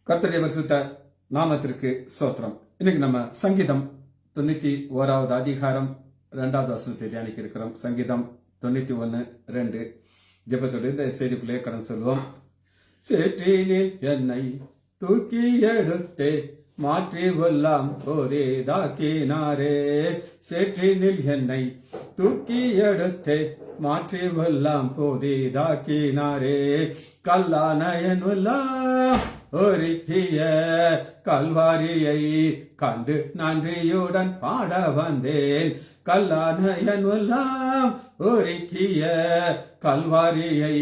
கர்த்தருடைய பரிசுத்த நாமத்திற்கு ஸ்தோத்திரம். இன்னைக்கு நம்ம சங்கீதம் 91வது அதிகாரம் 2வது வசனத்தை தியானிக்க இருக்கிறோம். சங்கீதம் 91:2 ஜெபத்தோடு இந்த செய்திக்குள்ளே கடன் சொல்வோம். சேற்றினில் என்னை தூக்கி எடுத்தே மாற்றி கொல்லாம் போரேதாக்கினாரே. சேற்றினில் என்னை தூக்கி எடுத்தே மாற்றி கொல்லாம் போதேதாக்கினாரே. கல்லானயனுல்லாம் ஒருக்கிய கல்வாரியை கண்டு நன்றியுடன் பாட வந்தேன். கல்லானயனுல்லாம் ஒருக்கிய கல்வாரியை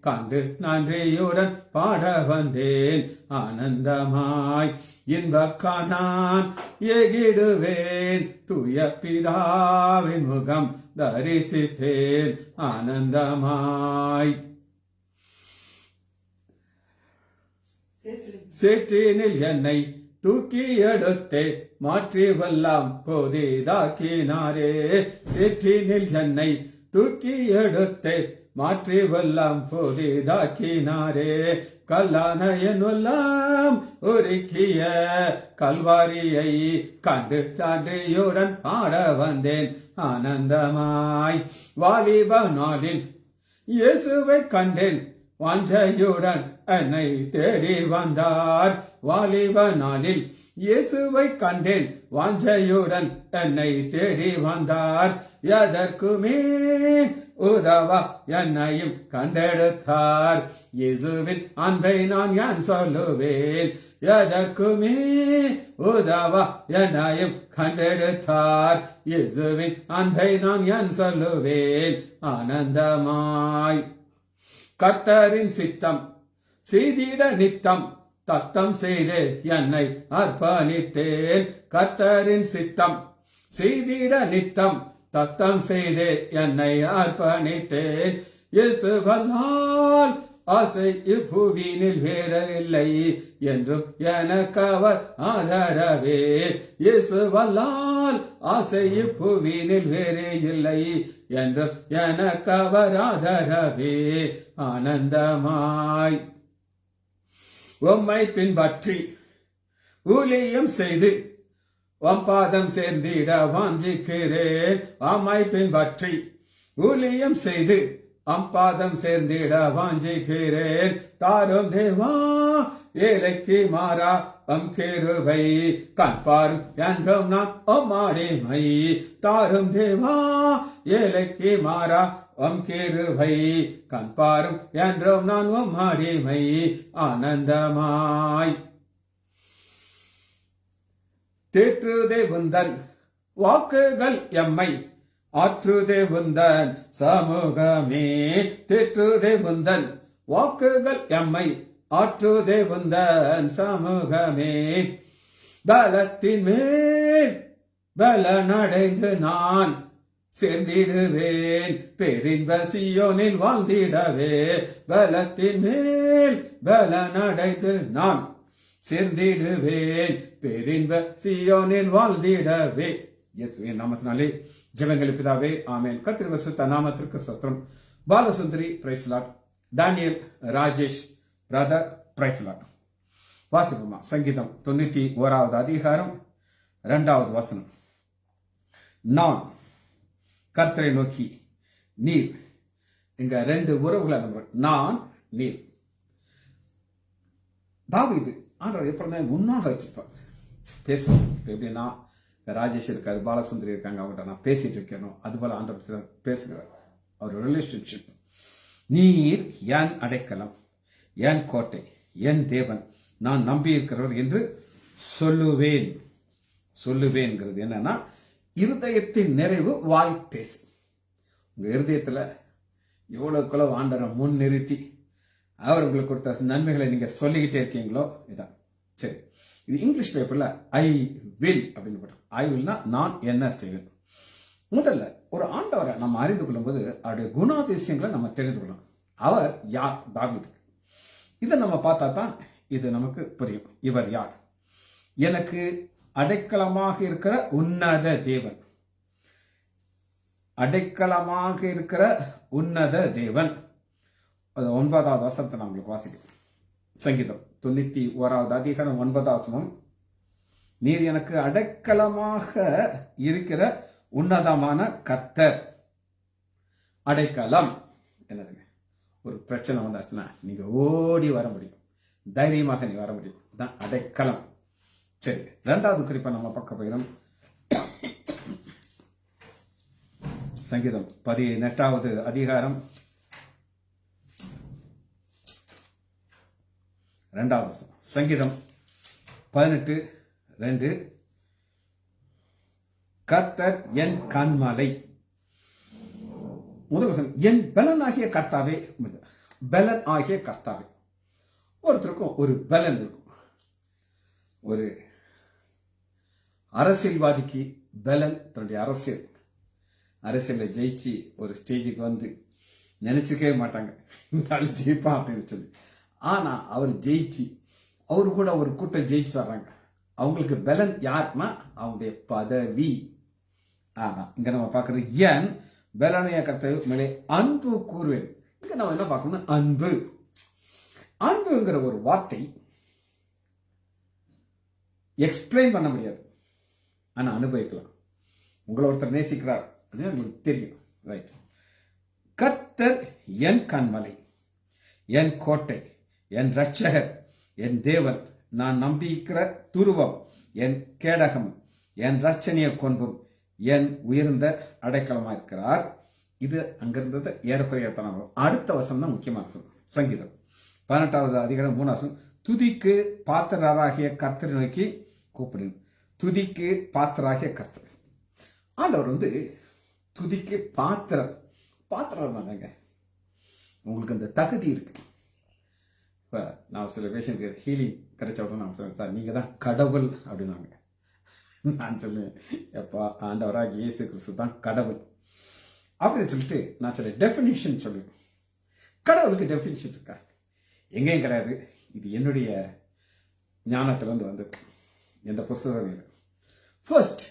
கண்டு நன்றியுடன் பாட வந்தேன். ஆனந்தமாய் இன்பக்கானான் எகிடுவேன், தூய பிதாவின் முகம் தரிசிப்பேன். ஆனந்தமாய் சேற்றினில் என்னை தூக்கி எடுத்தே மாற்றி வல்லாம் போதேதாக்கினாரே. சேற்றினில் என்னை தூக்கி எடுத்தே மாற்றி வல்லாம் போதேதாக்கினாரே. கல்லானயனுல்லாம் ஒருக்கிய கல்வாரியை கண்டு சான்றியுடன் பாட வந்தேன். ஆனந்தமாய் வாலிப நாளில் இயேசுவை கண்டேன், வாஞ்சையுடன் என்னை தேடி வந்தார். வாலிப நாளில் இயேசுவை கண்டேன், வாஞ்சையுடன் என்னை தேடி வந்தார். எதற்குமே உதவா என்னையும் கண்டெடுத்தார். இயேசுவின் அன்பை நான் ஏன் சொல்லுவேன். எதற்குமே உதவா என்னையும் கண்டெடுத்தார். இயேசுவின் அன்பை நான் ஏன் சொல்லுவேன். ஆனந்தமாய் கர்த்தரின் சித்தம் செய்திட நித்தம் தத்தம் செய்து என்னை அர்ப்பணித்தேன். கர்த்தரின் சித்தம் செய்திட நித்தம் தத்தம் செய்து என்னை அர்ப்பணித்தேன். இயேசுவால் ஆசை இப்புவினில் வேற இல்லை என்றும் எனக்கு அவர் ஆதரவே. இயேசுவால் ஆசை இப்புவினில் வேறே இல்லை என்றும் எனக்கு அவர் ஆதரவே. ஆனந்தமாய் உம்மை பின்பற்றி ஊழியம் செய்து பாதம் சேர்ந்திட வாஞ்சிக்கிறேன். அம்மை பின்பற்றி ஊழியம் செய்து பாதம் சேர்ந்திட வாஞ்சிக்கிறேன். தாரும் தேவா ஏழைக்கு மாறா கிருபை கண்பாரும் என்றும் நான் அம்மாடிமை. தாரும் தேவா ஏழைக்கு மாறா கிருபை கண்பாரும் என்றும் நான் அம்மாடிமை. ஆனந்தமாய் தேற்றுதே உந்தன் வாக்குகள் எம்மை ஆற்றுதே உந்தன் சமூகமே. தேற்றுதே உந்தன் வாக்குகள் எம்மை ஆற்றுதே உந்தன் சமூகமே. பலத்தின் மேல் பலனடைந்து நான் சேர்ந்திடுவேன், பேரின்ப சீயோனில் வாழ்ந்திடவே. பலத்தின் மேல் பலனடைந்து நான் சேர்ந்திடுவேன், பேரின்ப சீயோனில் வாழ்ந்திடவே. இயேசுவின் நாமத்தினாலே ஜெபங்கள் பிதாவே, ஆமென். கர்த்தர் பரிசுத்த நாமத்திற்கு ஸ்தோத்திரம். Balasundari praise Lord, Daniel Rajesh brother praise Lord. வாசிப்போமா. சங்கீதம் 91வது அதிகாரம் 2வது வசனம். நான் கர்த்தரை நோக்கி நீர். இங்க 2 உறவுகளை நான் நீர். தாவீது ஆண்டவர் எப்பவுமே முன்னாக வச்சிருப்பார் பேசுவோம். எப்படின்னா ராஜேஷ் இருக்காரு, பாலசுந்தரி இருக்காங்க, அவங்ககிட்ட நான் பேசிட்டு இருக்கணும். அதுபோல ஆண்டவர் பேசுகிறார். அவர் ரிலேஷன்ஷிப். நீர் என் அடைக்கலம், என் கோட்டை, என் தேவன், நான் நம்பி இருக்கிறவர் என்று சொல்லுவேன். சொல்லுவேன்ங்கிறது என்னன்னா, இருதயத்தின் நிறைவு வாய் பேசு. உங்க இருதயத்துல எவ்வளவுக்குள்ள ஆண்டவரை முன் நிறுத்தி அவர் உங்களுக்கு கொடுத்த நன்மைகளை நீங்க சொல்லிக்கிட்டே இருக்கீங்களோ இதான். சரி, இது இங்கிலீஷ் பேப்பர்ல ஐ வில் அப்படின்னு போட்டோம். ஐ வில்னா நான் என்ன செய்வேன். முதல்ல ஒரு ஆண்டவரை நம்ம அறிந்து கொள்ளும் போது அவருடைய குணாதிசயங்களை நம்ம தெரிந்து கொள்ளணும். அவர் யார்? தாவீதுக்கு இதை நம்ம பார்த்தா தான் இது நமக்கு புரியும். இவர் யார்? எனக்கு அடைக்கலமாக இருக்கிற உன்னத தேவன். அடைக்கலமாக இருக்கிற உன்னத தேவன். 9வது வசனத்தை நான் உங்களுக்கு வாசிக்கிறேன். சங்கீதம் 91வது அதிகாரம் 9வது வசனம், நீர் எனக்கு அடைக்கலமாக இருக்கிற உன்னதமான கர்த்தர். அடைக்கலம் என்னதுங்க? ஒரு பிரச்சனை வந்தாச்சுன்னா நீங்க ஓடி வர முடியும், தைரியமாக நீ வர முடியும், தான் அடைக்கலம். சரி, 2வது குறிப்பை நம்ம பார்க்க போகிறோம். சங்கீதம் 18வது அதிகாரம் 2வது வசனம். சங்கீதம் 18:2, கர்த்தர் என் கன்மலை. முதல் வசனம், என் பலன் ஆகிய கர்த்தாவே. பலன் ஆகிய கர்த்தாவே. ஒருத்தருக்கும் ஒரு பலன் இருக்கும். ஒரு அரசியல்வாதிக்கு பலன் தன்னுடைய அரசியலில் ஜெயிச்சு ஒரு ஸ்டேஜுக்கு வந்து நினைச்சுக்கவே மாட்டாங்க இந்த ஆள் ஜெயிப்பான் அப்படின்னு சொல்லி. ஆனா அவர் ஜெயிச்சு அவரு கூட ஒரு கூட்டம் ஜெயிச்சு வர்றாங்க. அவங்களுக்கு பலன் யாருன்னா அவங்களுடைய பதவி. ஆனா இங்க நம்ம பாக்குறது ஏன் பலனைய கர்த்தர் மேலே அன்பு கூறுவேன். இங்க நம்ம என்ன பார்க்கணும்? அன்பு. அன்புங்கிற ஒரு வார்த்தை எக்ஸ்பிளைன் பண்ண முடியாது, ஆனா அனுபவிக்கலாம். உங்களை ஒருத்தர் நேசிக்கிறார் அப்படின்னு உங்களுக்கு தெரியும், ரைட்? கர்த்தர் என் கன்மலை, என் கோட்டை, என் ரட்சகர், என் தேவன், நான் நம்பியிருக்கிற துருவம், என் கேடகம், என் ரட்சணிய கொன்பும், என் உயர்ந்த அடைக்கலமா இருக்கிறார். இது அங்கிருந்தது ஏறக்குறைய தனம். அடுத்த வசனம் தான் முக்கியமான வசனம். சங்கீதம் 18வது அதிகாரம் 3வது வசனம், துதிக்கு பாத்திரராகிய கர்த்தரை நோக்கி கூப்பிடு. துதிக்கு பாத்திராகிய கர்த்தர். ஆண்டவர் வந்து துதிக்கு பாத்திரம் தானங்க. உங்களுக்கு அந்த தகுதி இருக்கு. இப்போ நான் சில பேஷனுக்கு ஹீலிங் கிடைச்ச உடனே நான் சொல்லுவேன், சார் நீங்கள் தான் கடவுள் அப்படின்னாங்க. நான் சொல்லுவேன், எப்பா ஆண்டவராக இயேசு கிறிஸ்து தான் கடவுள் அப்படின்னு சொல்லிட்டு நான் சில டெஃபினிஷன் சொல்லுவேன். கடவுளுக்கு டெஃபினிஷன் இருக்கா? எங்கேயும் கிடையாது. இது என்னுடைய ஞானத்திலிருந்து வந்தது, எந்த புஸ்தகம் இல்லை. ஃபர்ஸ்ட்,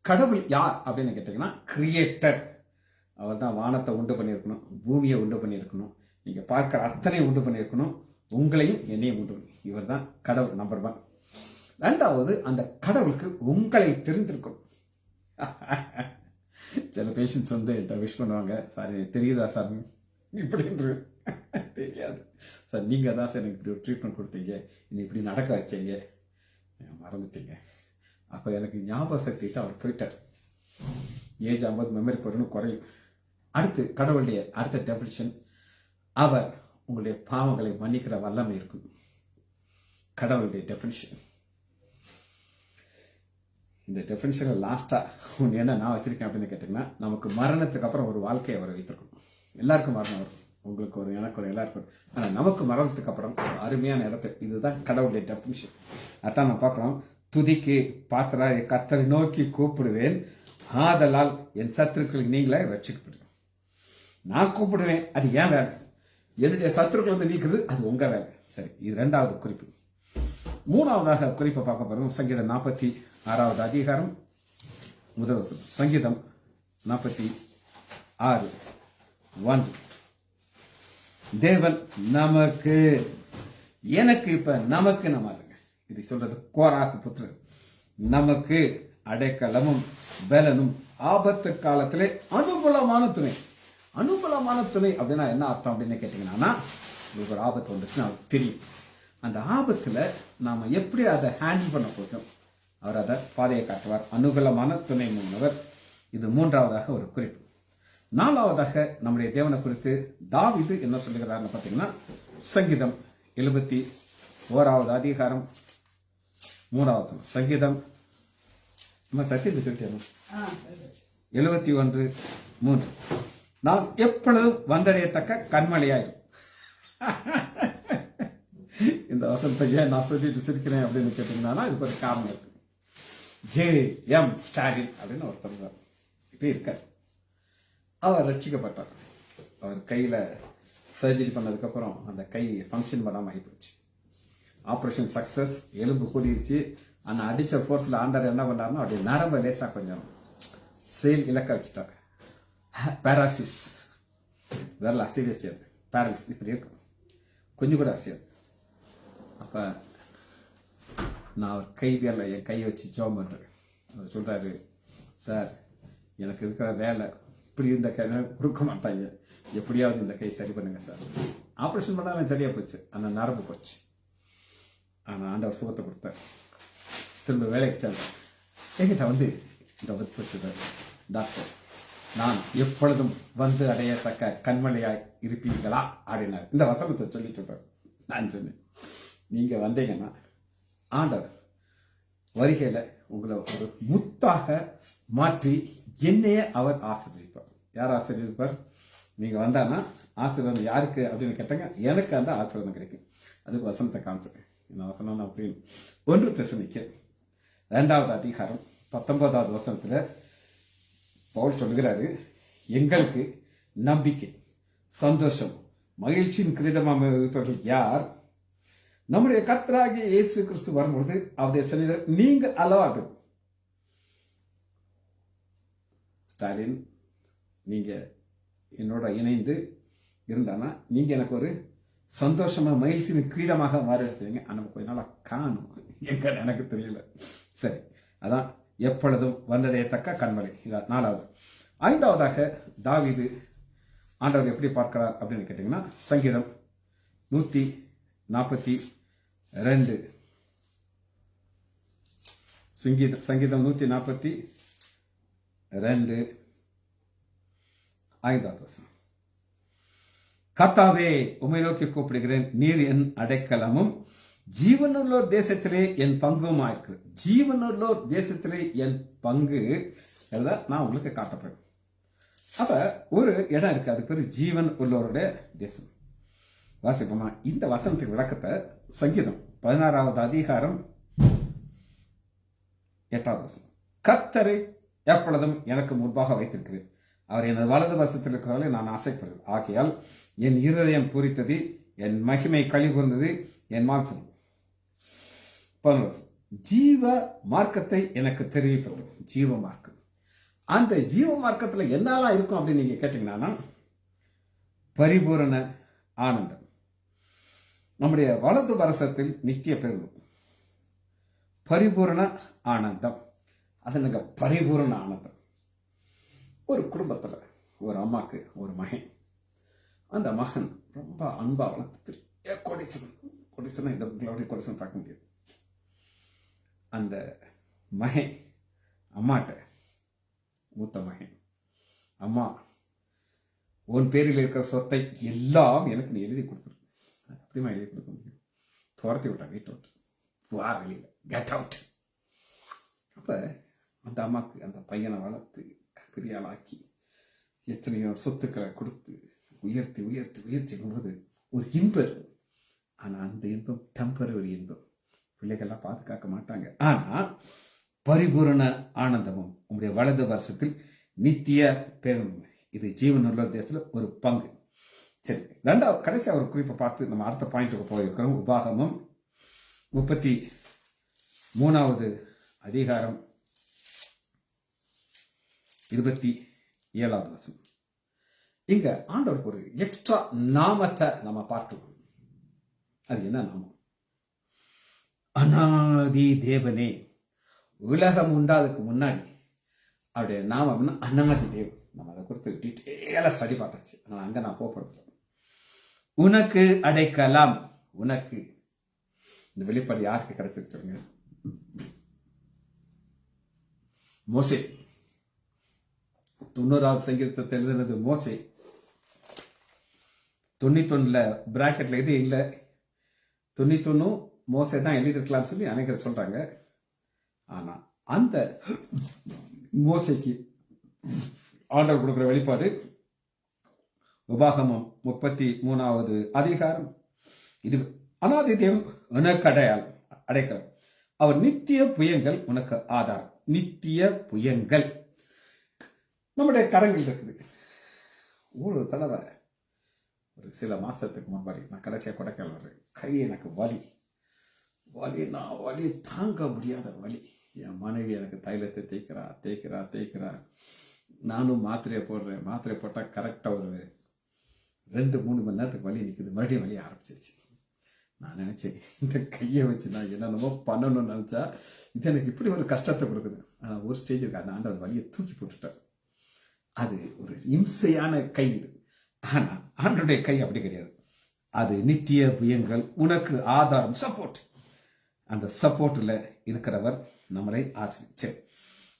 கடவுள் யார் அப்படின்னு கேட்டீங்கன்னா கிரியேட்டர். அவர் தான் வானத்தை உண்டு பண்ணியிருக்கணும், பூமியை உண்டு பண்ணியிருக்கணும், நீங்க பார்க்கிற அத்தனை உண்டு பண்ணியிருக்கணும், உங்களையும் என்னையும் உண்டு பண்ணி. இவர் தான் கடவுள் நம்பர் 1. 2வது, அந்த கடவுளுக்கு உங்களை தெரிந்திருக்கணும். சில பேஷண்ட்ஸ் வந்து என்கிட்ட விஷ் பண்ணுவாங்க, சார் எனக்கு தெரியுதா சார் இப்படின்று. தெரியாது சார், நீங்க தான் சார் எனக்கு இப்படி ஒரு ட்ரீட்மெண்ட் கொடுத்தீங்க, இன்னும் இப்படி நடக்க வச்சீங்க, மறந்துட்டீங்க. அப்போ எனக்கு ஞாபக சக்தி அவர் போயிட்டார். ஏஜ் 50 மெமரி பவர்னு குறையும். அடுத்து கடவுளுடைய அடுத்த டெஃபினிஷன், அவர் உங்களுடைய பாவங்களை மன்னிக்கிற வல்லமை இருக்கும். கடவுளுடைய டெஃபினிஷன். இந்த டெஃபினிஷனை லாஸ்டா ஒன்று என்ன நான் வச்சிருக்கேன் அப்படின்னு கேட்டீங்கன்னா, நமக்கு மரணத்துக்கு அப்புறம் ஒரு வாழ்க்கையை அவர் வைத்திருக்கணும். எல்லாருக்கும் மரணம் வரும், உங்களுக்கு ஒரு, எனக்கு ஒரு, எல்லாருக்கும். ஆனால் நமக்கு மரணத்துக்கு அப்புறம் ஒரு அருமையான இடத்து. இதுதான் கடவுளுடைய டெஃபினிஷன். அதான் நான் பார்க்குறோம். துதிக்கு பாத்திராய கர்த்தரை நோக்கி கூப்பிடுவேன், ஆதலால் என் சத்துருக்களுக்கு நீங்களே ரட்சிக்கப்படுவேன். நான் கூப்பிடுவேன், அது ஏன் வேலை. என்னுடைய சத்துருக்கள் வந்து நீக்குது, அது உங்க வேலை. சரி, இது 2வது குறிப்பு. 3வதாக குறிப்பை பார்க்க போறோம். சங்கீதம் 46வது அதிகாரம் 1 வசனம். சங்கீதம் 46:1, தேவன் நமக்கு, எனக்கு இப்ப நமக்கு நம்ம இது சொல்றது கோராகு புத்திரர், நமக்கு அடைக்கலமும் பலனும் ஆபத்து காலத்திலே அனுகூலமான துணை. அனுகூலமான துணை அப்படின்னா என்ன அர்த்தம் அப்படின்னு கேட்டீங்கன்னா, உங்களுக்கு ஒரு ஆபத்து வந்துச்சுன்னா அவருக்கு தெரியும். அந்த ஆபத்துல நாம எப்படி அதை ஹேண்டில் பண்ண போகிறோம், அவர் அதை பாதையை காட்டுவார். அனுகூலமான துணை முன்னவர். இது 3வதாக ஒரு குறிப்பு. 4வதாக நம்முடைய தேவனை குறித்து தாவீது என்ன சொல்லுகிறார்னு பார்த்தீங்கன்னா, சங்கீதம் 71வது அதிகாரம் 3வது வசனம். சங்கீதம் சத்தியத்தை சொல்லிட்டேன். 71:3, நாம் எப்பொழுதும் வந்தடையத்தக்க கண்மலையாயிரும். இந்த வசனத்தை ஏன் நான் சொல்லிட்டு சிரிக்கிறேன் அப்படின்னு கேட்டீங்கன்னா, இதுக்கு ஒரு காரணம் இருக்கு. J.M. ஸ்டாலின் அப்படின்னு ஒருத்தர் இப்ப இருக்கார். அவர் ரட்சிக்கப்பட்டார். அவர் கையில சர்ஜரி பண்ணதுக்கு அப்புறம் அந்த கை ஃபங்க்ஷன் பண்ணாம ஆயிப்போச்சு. ஆபரேஷன் சக்சஸ், எலும்பு கூடிருச்சு. ஆனா அடிச்ச போர்ஸ்ல ஆண்டர் என்ன பண்ணாருன்னா, அப்படியே நரம்ப லேசா கொஞ்சம் சேல் இலக்க வச்சுட்டார். பேராசிஸ், விரல் அசைவே செய்யாது. பேரலிஸ் இப்படி இருக்கும், கொஞ்சம் கூட அசையாது. அப்போ நான் அவர் கைவியல்ல என் கையை வச்சு ஜோம் பண்ணுறேன். அவர் சொல்கிறாரு, சார் எனக்கு இருக்கிற வேலை இப்படி இந்த கை கொடுக்க மாட்டாங்க, எப்படியாவது இந்த கை சரி பண்ணுங்க சார். ஆப்ரேஷன் பண்ணாலும் சரியாக போச்சு, அந்த நரம்பு போச்சு. ஆனால் ஆண்டவர் சுகத்தை கொடுத்தார். திரும்ப வேலைக்கு செல்றேன். என்கிட்ட வந்து இந்த வச்சுட்டார், டாக்டர் நான் எப்பொழுதும் வந்து அடையத்தக்க கண்மலையாய் இருப்பீங்களா அப்படின்னார். இந்த வசனத்தை சொல்லிட்டு இருப்பார். நான் சொன்னேன், நீங்கள் வந்தீங்கன்னா ஆண்டவர் வருகையில் உங்களை ஒரு முத்தாக மாற்றி என்னையே அவர் ஆசீர்வதிப்பார். யார் ஆசீர்வதிப்பார்? நீங்கள் வந்தான்னா ஆசீர்வாதம் யாருக்கு அப்படின்னு கேட்டாங்க, எனக்கு அந்த ஆசீர்வாதம் கிடைக்கும். அதுக்கு வசனத்தை காமிச்சிருக்கேன். என்ன வசனம் அப்படின்னு 1 தெசலோனிக்கேயர் 2வது அதிகாரம் 19வது வசனத்தில் பவுல் சொல்கிறாரு, எங்களுக்கு நம்பிக்கை, சந்தோஷம், மகிழ்ச்சியின் கிரீடமாக இருப்பவர்கள் யார்? நம்முடைய கர்த்தராகிய இயேசு கிறிஸ்து வரும்பொழுது அவருடைய சன்னிதியில் நீங்கள் அல்லவா. ஸ்டாலின், நீங்க என்னோட இணைந்து இருந்தானா நீங்க எனக்கு ஒரு சந்தோஷமா மகிழ்ச்சியின் கிரீடமாக மாறிடுங்க. ஆனால் கொஞ்ச நாளா காணும், எங்க எனக்கு தெரியல. சரி, அதான் எப்பொழுதும் வந்தடையத்தக்க கண்மலை. 4வது. 5வதாக தாவீது ஆண்டவர் எப்படி பார்க்கிறார் அப்படின்னு கேட்டீங்கன்னா, சங்கீதம் 142 சங்கீதம் 142 5வது வசனம். கர்த்தாவே உம்மை நோக்கி கூப்பிடுகிறேன், நீர் என் அடைக்கலமும் ஜீவனுள்ளோர் தேசத்திலே என் பங்குமா இருக்கு. ஜீவனுள்ளோர் தேசத்திலே என் பங்கு நான் உங்களுக்கு காட்டப்படும். அப்ப ஒரு இடம் இருக்கு, அது பேரு ஜீவன் உள்ளோருடைய தேசம். வாசிப்போமா இந்த வசனத்துக்கு விளக்கத்தை? சங்கீதம் 16வது அதிகாரம் 8வது வசனம். கர்த்தரை எப்பொழுதும் எனக்கு முன்பாக வைத்திருக்கிறேன், அவர் எனது வலது வசத்தில் இருக்கிறதாலே நான் ஆசைப்படுது. ஆகையால் என் இருதயம் பூரித்தது, என் மகிமை களி கூர்ந்தது, என் மாம்சம். ஜீவ மார்க்கத்தை எனக்கு தெரிவிப்பது. ஜீவ மார்க்கம், அந்த ஜீவ மார்க்கத்தில் என்னெல்லாம் இருக்கும் அப்படின்னு நீங்க கேட்டீங்கன்னா, பரிபூரண ஆனந்தம், நம்முடைய வலது வருஷத்தில் நித்திய பெருமை, பரிபூரண ஆனந்தம். அது எனக்கு பரிபூரண ஆனந்தம். ஒரு குடும்பத்தில் ஒரு அம்மாக்கு ஒரு மகன், அந்த மகன் ரொம்ப அன்பா வளர்த்து கொடிசன் இந்த கொடிசன் பார்க்க முடியாது. அந்த மகன் அம்மாட்ட, மூத்த மகன், அம்மா உன் பேரில் இருக்கிற சொத்தை எல்லாம் எனக்கு நீ எழுதி கொடுத்துரு. அப்படிமா எழுதி கொடுக்க முடியும்? துரத்தி விட்டா, வீட்டை விட்டு வா வெளியில, கெட் அவுட். அப்ப அந்த அம்மாக்கு அந்த பையனை வளர்த்து பெரிய ஆளாக்கி எத்தனையோ சொத்துக்களை கொடுத்து உயர்த்தி உயர்த்தி உயர்த்திக்கும் போது ஒரு இன்பம் இருக்கும். ஆனா அந்த இன்பம் டெம்பரரி இன்பம், பிள்ளைகள்லாம் பாதுகாக்க மாட்டாங்க. ஆனா பரிபூரண ஆனந்தமும் உங்களுடைய வலது வருஷத்தில் நித்திய பெருமை, இது ஜீவனுள்ள தேசத்துல ஒரு பங்கு. சரி, 2வது கடைசியா ஒரு குறிப்பை பார்த்து நம்ம அடுத்த பாயிண்ட்டுக்கு போயிருக்கிறோம். உபாகமம் 33வது அதிகாரம் 27வது வசனம். இங்க ஆண்டவருக்கு ஒரு எக்ஸ்ட்ரா நாமத்தை நம்ம பார்க்கலாம். அது என்ன நாமம்? அநாதி தேவனே. உலகம் உண்டாதுக்கு முன்னாடி அவருடைய நாமம் அநாதி தேவன். நம்ம அதை குறித்து டீட்டெயிலா ஸ்டடி பார்த்தாச்சு, அங்க நான் போகிறது. உனக்கு அடைக்கலாம். உனக்கு இந்த வெளிப்பாடு யாருக்கு கிடைச்சிருச்சுங்க? மோசே. 90வது சங்கீதத்தை எழுதுனது மோசே. 91ல பிராக்கெட்ல இது இல்லை, 91 மோசே தான் எழுதிருக்கலாம்னு சொல்லி அனைவரும் சொல்றாங்க. ஆனா அந்த மோசைக்கு ஆண்டவர் கொடுக்கிற வெளிப்பாடு உபாகமம் 33வது அதிகாரம் 20. அநாதி தேவன் உனக்கு அடைக்கலம், அவர் நித்திய புயங்கள் உனக்கு ஆதாரம். நித்திய புயங்கள் நம்முடைய கரங்கள் இருக்குது. ஒரு தடவை ஒரு சில மாசத்துக்கு முன்னாடி நான் கடைசியா கொடைக்கானல் வர்றேன். கை எனக்கு வலி, நான் வலி தாங்க முடியாத வலி. என் மனைவி எனக்கு தைலத்தை தேய்க்கிறா. நானும் மாத்திரையை போடுறேன். மாத்திரை போட்டால் கரெக்டாக ஒரு 2-3 மணி நேரத்துக்கு வலி நிற்குது. மறுபடியும் வலி ஆரம்பிச்சிருச்சு. நான் நினைச்சேன் இந்த கையை வச்சு நான் என்னென்னமோ பண்ணணும்னு நினைச்சா இது எனக்கு இப்படி ஒரு கஷ்டத்தை கொடுக்குது. ஆனால் ஒரு ஸ்டேஜ் இருக்கு, அந்த ஆண்டவர் வழியை தூக்கி போட்டுட்டார். அது ஒரு இம்சையான கை இது. ஆனா ஆண்டருடைய கை அப்படி கிடையாது. அது நித்திய புயங்கள், உனக்கு ஆதாரம், சப்போர்ட். அந்த சப்போர்ட்ல இருக்கிறவர் நம்மளை ஆசிரிச்சு.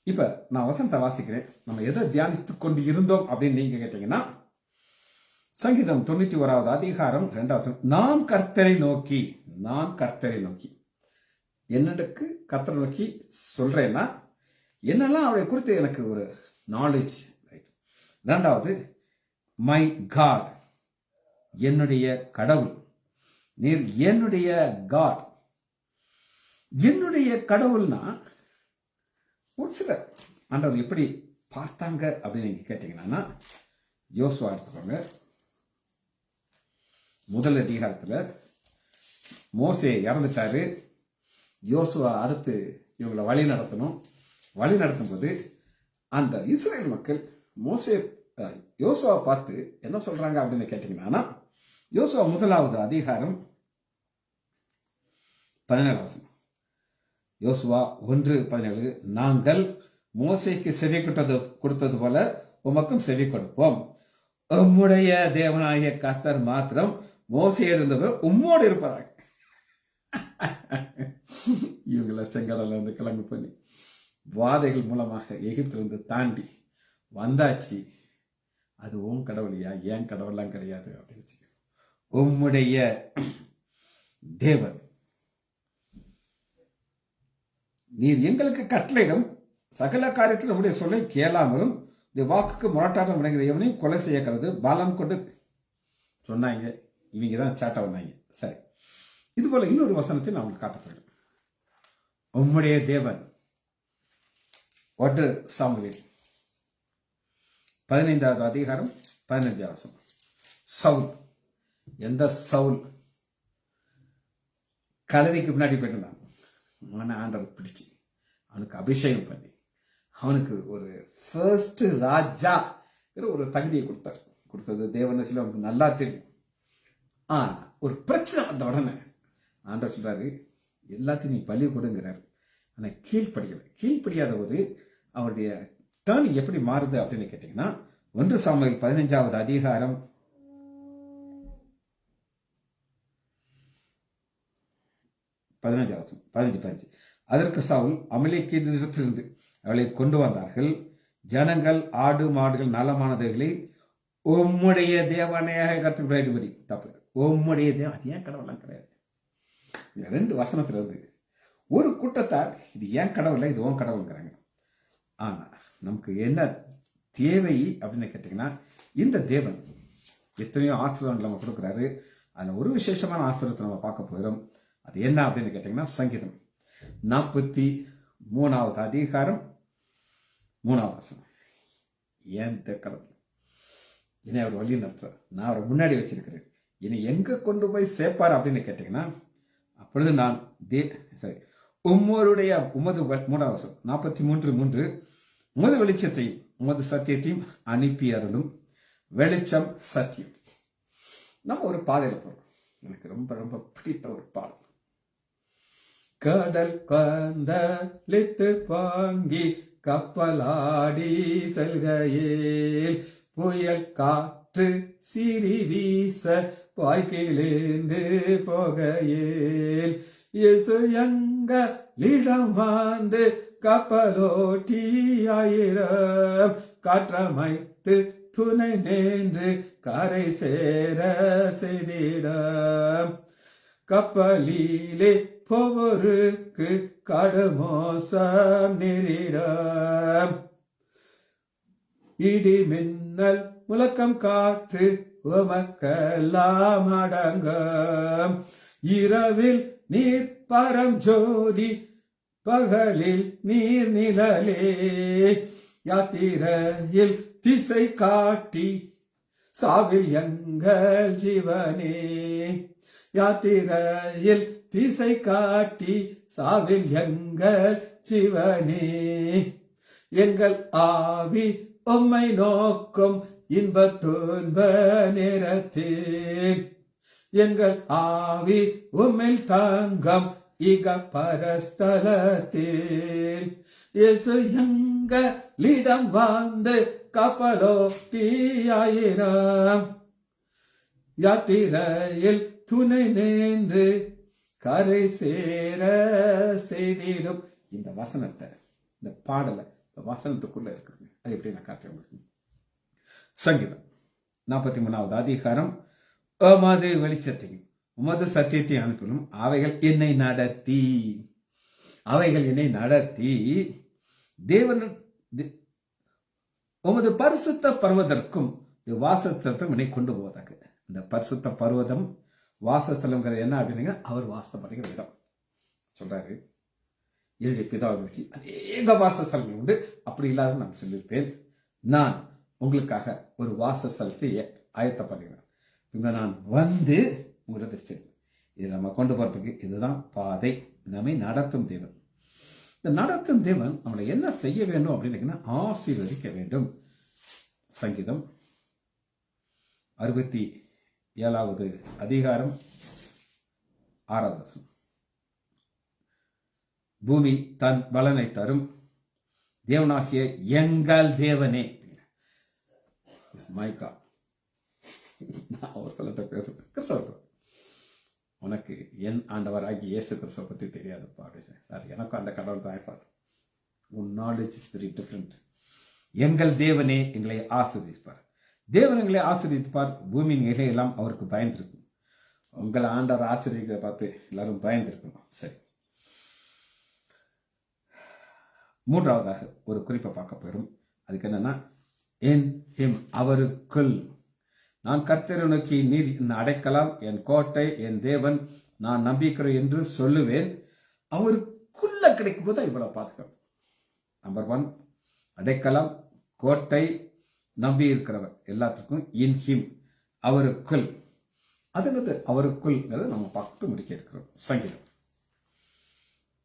இப்ப நான் வசனத்தை வாசிக்கிறேன். நம்ம எதை தியானித்துக் கொண்டு இருந்தோம் அப்படின்னு நீங்க கேட்டீங்கன்னா, சங்கீதம் 91வது அதிகாரம் 2வது நான் கர்த்தரை நோக்கி என்னக்கு கர்த்தரை நோக்கி சொல்றேன்னா என்னெல்லாம் அவரை குறித்து எனக்கு ஒரு நாலேஜ். இரண்டாவது, மை காட், என்னுடைய கடவுள். நீர் என்னுடைய காட். என்னுடைய கடவுள்னா ஒரு சிலர் ஆண்டவர் எப்படி பார்த்தாங்க அப்படின்னு நீங்க கேட்டீங்கன்னா, யோசுவா எடுத்துக்கோங்க. முதல் அதிகாரத்துல மோசே இறந்துட்டாரு. யோசுவா அடுத்து இவங்களை வழி நடத்தும் போது அந்த இஸ்ரேல் மக்கள் யோசுவா பார்த்து என்ன சொல்றாங்க அப்படின்னு கேட்டீங்கன்னா, யோசுவா 1வது அதிகாரம் 17 யோசுவா 1:17 நாங்கள் மோசேக்கு செவி கொடுத்தது போல உமக்கும் செவி கொடுப்போம். உம்முடைய தேவனாகிய கர்த்தர் மாத்திரம் மோசே இருந்தவர் உம்மோடு இருப்பார்கள். இவங்களை செங்கடல இருந்து கிளம்பு பண்ணி வாதைகள் மூலமாக எகிப்திலிருந்து தாண்டி வந்தாச்சு. அது உன் கடவுளையா, ஏன் கடவுள்லாம் கிடையாது அப்படின்னு உம்முடைய தேவன் நீர் எங்களுக்கு கட்டளையிடும் சகல காரியத்தில் நம்முடைய சொல்லை கேளாமலும் வாக்குக்கு முரட்டாட்டம் விளங்குகிற எவனையும் கொலை செய்யக்கிறது பாலம் கொண்டு சொன்னாங்க. இவங்க தான் சாட்டை வந்தாங்க. சரி, இது போல இன்னொரு வசனத்தை நான் உங்களுக்கு காட்டப்படுறேன். உம்முடைய தேவன் 1 சாமுவேல் 15வது அதிகாரம் 15வது வசனம். சவுல், எந்த சவுல் கழுதைக்கு முன்னாடி போயிட்டு இருந்தான். அவனை ஆண்டவர் பிடிச்சு அவனுக்கு அபிஷேகம் பண்ணி அவனுக்கு ஒரு ஃபர்ஸ்ட் ராஜா ஒரு தகுதியை கொடுத்தது தேவன் அவனுக்கு நல்லா தெரியும். ஆனா ஒரு பிரச்சனை வந்த உடனே ஆண்டவர் சொல்றாரு, எல்லாத்தையும் நீ பலி கொடுங்கிறார். ஆனா கீழ்ப்படியாத போது அவருடைய டர்னிங் எப்படி மாறுது அப்படின்னு கேட்டீங்கன்னா, 1 சாமுவேல் 15வது அதிகாரம் 15 அதற்கு சவுல் அமலேக்கியரிடத்திலிருந்து அவளை கொண்டு வந்தார்கள். ஜனங்கள் ஆடு மாடுகள் நலமானதைகளை உம்முடைய தேவனையாக கற்றுப்படி தப்பு. உம்முடைய தேவன், அது ஏன் கடவுள்லாம் கிடையாது. 2 வசனத்துல இருந்து ஒரு கூட்டத்தார் இது ஏன் கடவுள், இது உன் கடவுள்ங்கிறாங்க. ஆனா நமக்கு என்ன தேவை அப்படின்னு கேட்டீங்கன்னா, இந்த தேவன் எத்தனையோ ஆசீர்வாதங்கள் நம்ம கொடுக்குறாரு. அதுல ஒரு விசேஷமான ஆசீர்வாதத்தை நம்ம பார்க்க போகிறோம். அது என்ன அப்படின்னு கேட்டீங்கன்னா, சங்கீதம் 43வது அதிகாரம் 3வது வசனம். ஏன் கடவுள் என்னை அவர் வழி நடத்துறார், நான் அவரை முன்னாடி வச்சிருக்கிறேன், என்னை எங்க கொண்டு போய் சேர்ப்பார் அப்படின்னு கேட்டீங்கன்னா, அப்பொழுது நான் உம்மோருடைய உமது 3வது வசனம் 43:3 உமது வெளிச்சத்தையும் உமது சத்தியத்தையும் அனுப்பி அருளும். வெளிச்சம் சத்தியம். நம்ம ஒரு பாதையில போறோம். எனக்கு ரொம்ப ரொம்ப பிடித்த ஒரு பாடல். கடல் கந்தளித்து பாங்கி கப்பலாடி செல்கையில் புயல் காற்று சிறி வீச வாய்க்கிலேந்து போகையில் இயேசு எங்களிடம் வந்து கப்பலோட்டி 1000 காற்றமைத்து துணை நின்று கரை சேர செய்திடம். கப்பலிலே போவருக்கு கடுமோசம் நேரிடம். இடி மின்னல் முழக்கம் காற்று உமக்கெல்லாம் அடங்கும். இரவில் நீர் பரம் ஜோதி, பகலில் நீர் நிழலே. யாத்திரையில் திசை காட்டி சாவில் எங்கள் ஜீவனே. யாத்திரையில் திசை காட்டி சாவில் எங்கள் ஜீவனே. எங்கள் ஆவி உம்மை நோக்கும் இன்ப துன்ப நேரத்தில் எங்கள் ஆவி உம்மில் தங்கம் இக பரஸ்தலத்தில். இயேசு எங்களிடம் வந்து கப்பலோட்டியாயிரம் யாத்திரையில் துணை நின்று கரை சேர செய்திடும். இந்த வசனத்தை, இந்த பாடலை இந்த வசனத்துக்குள்ள இருக்குது. அது எப்படி நான் காட்டுறேன் உங்களுக்கு. சங்கீதம் 43வது அதிகாரம். உமது வெளிச்சத்தையும் உமது சத்தியத்தை அனுப்பினும் அவைகள் என்னை நடத்தி தேவன் உமது பரிசுத்த பர்வதற்கும் வாசஸ்தலத்தும் என்னை கொண்டு போவதாக. இந்த பரிசுத்த பர்வதம் வாசஸ்தலம்ங்கிறது என்ன அப்படின்னா அவர் வாசம் பண்ணுகிற இடம் சொல்றாரு. என்னுடைய பிதாவின் வீட்டில் அநேக வாசஸ்தலங்கள் உண்டு, அப்படி இல்லாத நான் சொல்லியிருப்பேன். நான் உங்களுக்காக ஒரு வாசஸ்தலத்தை ஆயத்தம் பண்ணுகிறேன். நான் வந்து உங்களுக்கு செய்வேன். இதை நம்ம கொண்டு போறதுக்கு இதுதான் பாதை. நம்மை நடத்தும் தேவன். இந்த நடத்தும் தேவன் நம்மளை என்ன செய்ய வேண்டும் அப்படின்னு ஆசீர்வதிக்க வேண்டும். சங்கீதம் 67வது அதிகாரம் 6வது வசனம். பூமி தன் பலனை தரும், தேவனாகிய எங்கள் தேவனே. நான் ஒரு சிலர்கிட்ட பேசுறேன், கிறிஸ்தவர்கள், உனக்கு என் ஆண்டவராகி இயேசு கிறிஸ்துவ பத்தி தெரியாதுப்பா அப்படின்னு. சார், எனக்கும் அந்த கடவுள் தான் இருப்பார். உன் நாலேஜ் இஸ் வெரி டிஃப்ரெண்ட். எங்கள் தேவனே எங்களை ஆசீர்வதிப்பார். தேவன் எங்களை ஆசீர்வதிப்பார். பூமியின் இலையெல்லாம் அவருக்கு பயந்திருக்கும். உங்களை ஆண்டவர் ஆசீர்வதிக்கிறத பார்த்து எல்லாரும் பயந்திருக்கணும். சரி, மூன்றாவதாக ஒரு குறிப்பை பார்க்க போயிடும். அதுக்கு என்னன்னா, என் ஹிம் அவருக்குள் நான் கர்த்தரை நோக்கி நீர் அடைக்கலாம், என் கோட்டை, என் தேவன், நான் நம்பிக்கிறேன் என்று சொல்லுவேன். அவருக்குள்ள கிடைக்கும் போது இவ்வளவு பாதுகாப்பு. நம்பர் 1 அடைக்கலாம், கோட்டை, நம்பி இருக்கிறவர் எல்லாத்துக்கும் இன் ஹிம் அவருக்குள். அதுங்கிறது அவருக்குள் நம்ம பார்த்து முடிக்க இருக்கிறோம். சங்கீதம்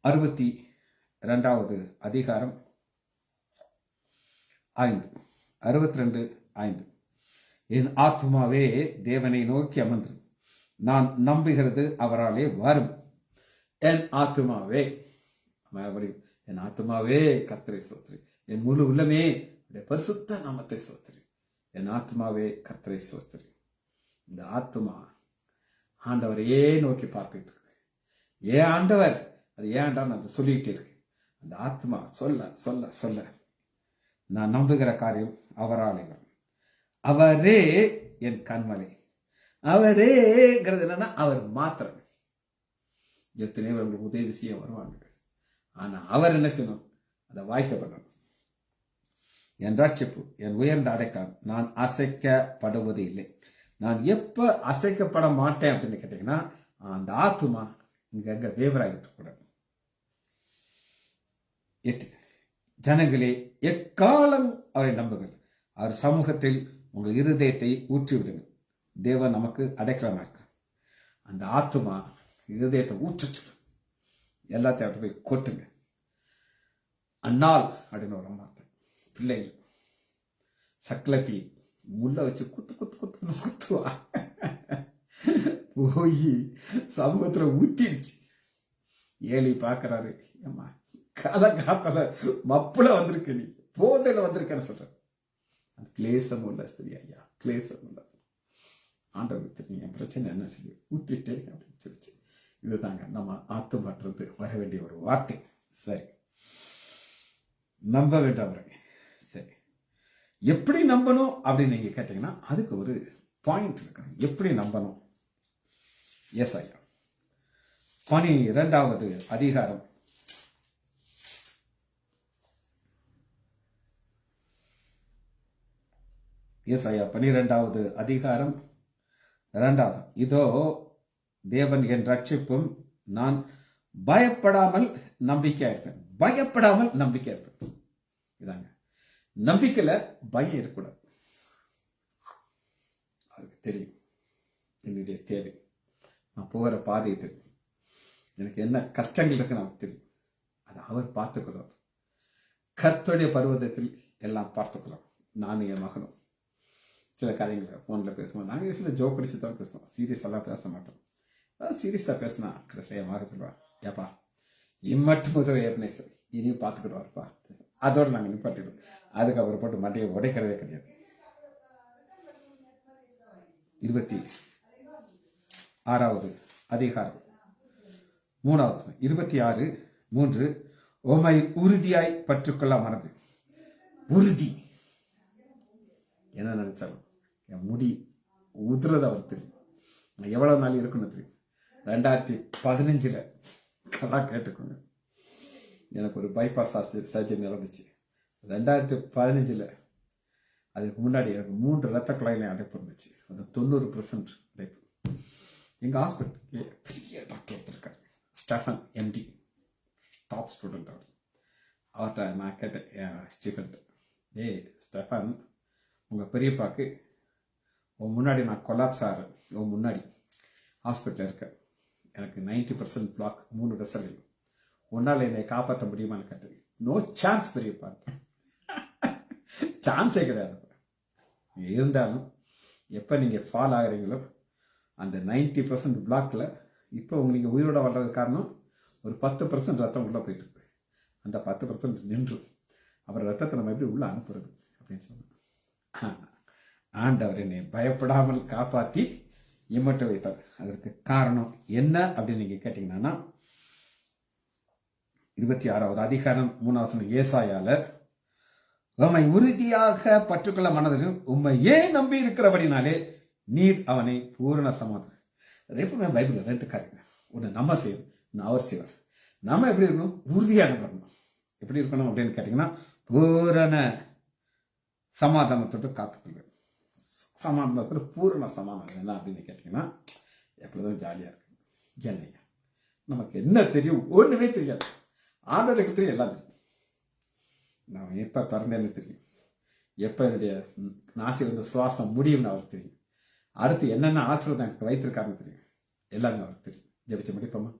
62வது அதிகாரம் 62:5. என் ஆத்துமாவே தேவனை நோக்கி அமர்ந்து, நான் நம்புகிறது அவராலே வரும். என் ஆத்துமாவே, என் ஆத்துமாவே கர்த்தரை ஸ்தோத்திரி, என் முழு உள்ளமே பரிசுத்த நாமத்தை ஸ்தோத்திரி. என் ஆத்துமாவே கர்த்தரை ஸ்தோத்திரி. இந்த ஆத்துமா ஆண்டவரையே நோக்கி பார்த்துட்டு இருக்கு. ஏன் ஆண்டவர், அது ஏன் ஆண்டவர் நான் சொல்லிக்கிட்டே இருக்கு. அந்த ஆத்மா சொல்ல சொல்ல சொல்ல நான் நம்புகிற காரியம் அவராலே வரும். அவரே என் கண்மலை. அவரேங்கிறது என்னன்னா அவர் மாத்திரம். எத்தனையோ உங்களுக்கு உதவி செய்ய வருவாங்க. ஆனா அவர் என்ன செய்யணும், அதை வாய்க்கப்படணும். என் ரட்சிப்பு, என் உயர்ந்த அடைக்கால், நான் அசைக்கப்படுவது இல்லை. நான் எப்ப அசைக்கப்பட மாட்டேன் அப்படின்னு கேட்டீங்கன்னா, அந்த ஆத்துமா இங்க வேவராகிட்டு கூடாது. 8 ஜனங்களே எக்காலம் அவரை நம்புங்கள், அவர் சமூகத்தில் உங்கள் இருதயத்தை ஊற்றி விடுங்க. தேவன் நமக்கு அடைக்கலமா இருக்க. அந்த ஆத்துமா இருதயத்தை ஊற்றுச்சு, எல்லாத்தையும் போய் கொட்டுங்க. அண்ணால் அப்படின்னு ஒரு வார்த்தை, பிள்ளைகள் சக்கலத்தி முள்ள வச்சு குத்து குத்து குத்து குத்துவா போய் சமூகத்துல ஊத்திடுச்சு. ஏழி பாக்குறாரு, ஏமா காலகாலத்துல மப்புல வந்திருக்கு, நீ போதையில வந்திருக்கன்னு சொல்ற. கிளேசம் உள்ள ஸ்திரி ஐயா, கிளேசம் உள்ள ஆண்டவர் தெரியும் என் பிரச்சனை என்ன சொல்லி ஊத்திட்டே அப்படின்னு சொல்லிச்சு. இதுதாங்க நம்ம ஆத்துமாற்றது வர வேண்டிய ஒரு வார்த்தை. சரி, நம்ப வேண்டாம். சரி, எப்படி நம்பணும் அப்படின்னு நீங்க கேட்டீங்கன்னா, அதுக்கு ஒரு பாயிண்ட் இருக்கு. எப்படி நம்பணும்? எஸ் ஐயா, 12வது அதிகாரம் 12வது அதிகாரம் 2வது. இதோ தேவன் என் ரட்சிப்பும், நான் பயப்படாமல் நம்பிக்கையா இருப்பேன். பயப்படாமல் நம்பிக்கையா இருப்பேன். இதாங்க நம்பிக்கையில பயம் இருக்கக்கூடாது. அதுக்கு தெரியும் என்னுடைய தேவை, நான் போகிற பாதை தெரியும், எனக்கு என்ன கஷ்டங்கள் இருக்கு நமக்கு தெரியும். அதை அவர் பார்த்துக்கொள்வார். கர்த்தருடைய பர்வதத்தில் எல்லாம் பார்த்துக்கலாம். நானும் என் மகனும் சில காரியங்களை ஃபோனில் பேசுவோம். நாங்கள் யூஸ்வலாக ஜோக் அடிச்சு தான் பேசுவோம், சீரியஸெல்லாம் பேச மாட்டோம். அதாவது சீரியஸாக பேசினா கடைசியாக மக சொல்லுவாள், ஏப்பா இம்மட்டும் உதவி ஏப்பனே சரி, இனியும் பார்த்துக்கிடுவார்ப்பா. அதோடு நாங்கள் நிப்பாட்டிடுவோம். அதுக்கப்புறம் போட்டு மண்டையை உடைக்கிறதே கிடையாது. 26வது அதிகாரம் 3வது 26:3 உம்மை உறுதியாய் பற்றுக்கொள்ள மனது. உறுதி என்ன நினைச்சாலும் என் முடி உதுறது அவர் தெரியும். நான் எவ்வளவு நாள் இருக்குன்னு தெரியும். 2015 கலாம் கேட்டுக்கோங்க, எனக்கு ஒரு பைபாஸ் சர்ஜரி நடந்துச்சு. 2015 அதுக்கு முன்னாடி எனக்கு 3 இரத்த குழாயிலையும் அடைப்பு இருந்துச்சு. அது 90% அடைப்பு. எங்கள் ஹாஸ்பிட்டல் பெரிய டாக்டர் ஒருத்தர் இருக்கார், ஸ்டெஃபன் எம்டி, டாப் ஸ்டூடெண்ட். அவர்கிட்ட நான் கேட்டேன், ஸ்டீஃபன், ஸ்டெஃபன், உங்கள் பெரியப்பாக்கு உன் முன்னாடி நான் கொலாப்ஸ் ஆகிறேன், உன் முன்னாடி ஹாஸ்பிட்டலில் இருக்கேன், எனக்கு 90% பிளாக், 3 வெசல், உன்னால் என்னை காப்பாற்ற முடியுமான்னு கேட்டேன். நோ சான்ஸ் பெரியப்பா, சான்ஸே கிடையாது. இருந்தாலும் எப்போ நீங்கள் ஃபால் ஆகிறீங்களோ அந்த 90% பிளாக்ல இப்போ நீங்கள் உயிரோட வர்றதுக்கு காரணம் ஒரு 10% ரத்தம் உள்ளே போயிட்டு இருக்கு. அந்த 10% நின்று அப்புறம் ரத்தத்தை நம்ம எப்படி உள்ளே அனுப்புறது அப்படின்னு சொன்னோம். ஆண்டவர் என்னை பயப்படாமல் காப்பாற்றி இம்மட்ட வைத்தார். அதற்கு காரணம் என்ன அப்படின்னு நீங்கள் கேட்டீங்கன்னா, 26வது அதிகாரம் 3வது ஏசாயால, உம்மை உறுதியாக பற்றுக்கொள்ள மனதிலும் உம்மை ஏன் நம்பி இருக்கிறபடினாலே நீர் அவனை பூரண சமாதானம். எப்பவுமே பைபிள் 2 காரியங்கள், ஒன்று நம்ம செய்யணும், ஒன்று அவர் செய்வார். நம்ம எப்படி இருக்கணும்? உறுதியாக வரணும். எப்படி இருக்கணும் அப்படின்னு கேட்டீங்கன்னா, பூரண சமாதானத்தோடு காத்துக்கொள்வேன். சமாதானத்தில் பூரண சமாதானம் என்ன அப்படின்னு கேட்டீங்கன்னா, எப்பொழுதும் ஜாலியாக இருக்கு. என்னையா நமக்கு என்ன தெரியும்? ஒன்றுமே தெரியாது. ஆண்டவருக்கு தெரியும், எல்லாம் தெரியும். நான் எப்போ பிறந்தேன்னு தெரியும், எப்போ என்னுடைய நாசிலிருந்து சுவாசம் முடியும்னு அவருக்கு தெரியும், அடுத்து என்னென்ன ஆசீர்வாதம் எனக்கு வைத்திருக்காருன்னு தெரியும், எல்லாமே அவருக்கு தெரியும். ஜெபிச்சு முடிப்போமா?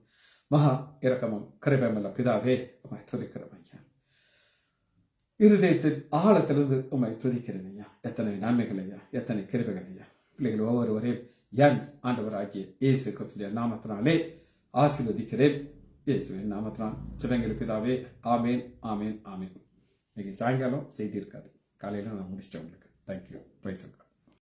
மகா இரக்கமும் கிருபையுமுள்ள பிதாவே, உம்மை துதிக்கிறோம் ஐயா. இருதயத்தின் ஆழத்திலிருந்து உம்மை துதிக்கிறேன் ஐயா. எத்தனை நன்மைகள் ஐயா, எத்தனை கிருபைகள் ஐயா. பிள்ளைகள் ஒவ்வொருவரையும் என் ஆண்டவராகிய இயேசு கிறிஸ்துவின் நாமத்தினாலே ஆசீர்வதிக்கிறேன். இயேசுவின் நாமத்தினால் ஜெபங்கள் பிதாவே. ஆமேன், ஆமேன், ஆமேன். இன்னைக்கு சாயங்காலம் செய்தி இருக்காது, காலையில் நான் முடிச்சிட்டேன் உங்களுக்கு. தேங்க்யூ. பிரைஸ்